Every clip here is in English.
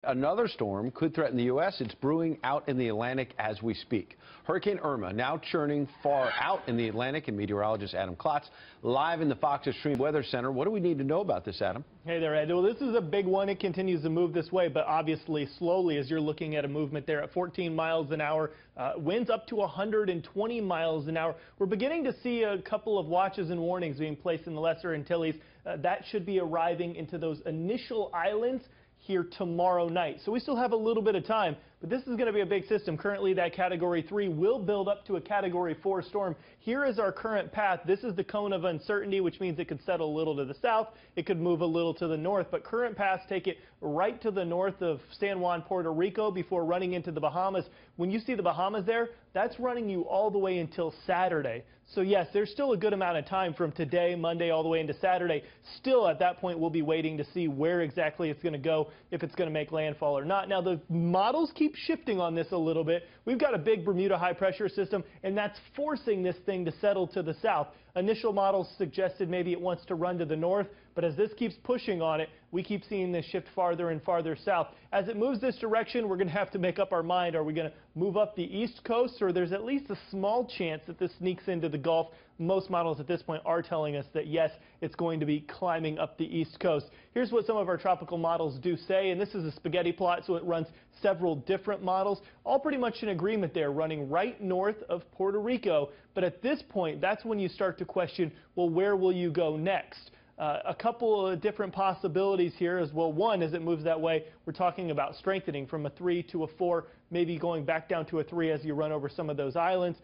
Another storm could threaten the U.S. It's brewing out in the Atlantic as we speak. Hurricane Irma now churning far out in the Atlantic, and meteorologist Adam Klotz live in the Fox Extreme Weather Center. What do we need to know about this, Adam? Hey there, Ed. Well, this is a big one. It continues to move this way, but obviously slowly as you're looking at a movement there at 14 miles an hour. Winds up to 120 miles an hour. We're beginning to see a couple of watches and warnings being placed in the Lesser Antilles. That should be arriving into those initial islands here tomorrow night. So we still have a little bit of time, but this is going to be a big system. Currently, that Category 3 will build up to a Category 4 storm. Here is our current path. This is the cone of uncertainty, which means it could settle a little to the south. It could move a little to the north, but current paths take it right to the north of San Juan, Puerto Rico, before running into the Bahamas. When you see the Bahamas there, that's running you all the way until Saturday. So yes, there's still a good amount of time from today, Monday, all the way into Saturday. Still, at that point, we'll be waiting to see where exactly it's going to go, if it's going to make landfall or not. Now, the models keep shifting on this a little bit. We've got a big Bermuda high pressure system, and that's forcing this thing to settle to the south. Initial models suggested maybe it wants to run to the north, but as this keeps pushing on it, we keep seeing this shift farther and farther south. As it moves this direction, we're going to have to make up our mind. Are we going to move up the east coast, or there's at least a small chance that this sneaks into the Gulf? Most models at this point are telling us that, yes, it's going to be climbing up the east coast. Here's what some of our tropical models do say, and this is a spaghetti plot, so it runs several different models, all pretty much in agreement there, running right north of Puerto Rico. But at this point, that's when you start to question, well, where will you go next? A couple of different possibilities here as well. One, as it moves that way, we're talking about strengthening from a 3 to a 4, maybe going back down to a 3 as you run over some of those islands.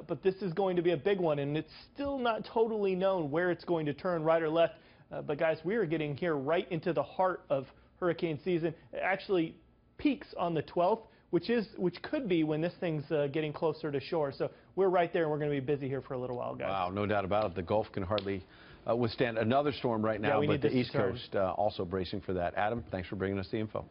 But this is going to be a big one, and it's still not totally known where it's going to turn, right or left. But guys, we are getting here right into the heart of hurricane season. It actually peaks on the 12th, which could be when this thing's getting closer to shore. So we're right there, and we're going to be busy here for a little while, guys. Wow, no doubt about it. The Gulf can hardly withstand another storm right now, but the East Coast also bracing for that. Adam, thanks for bringing us the info.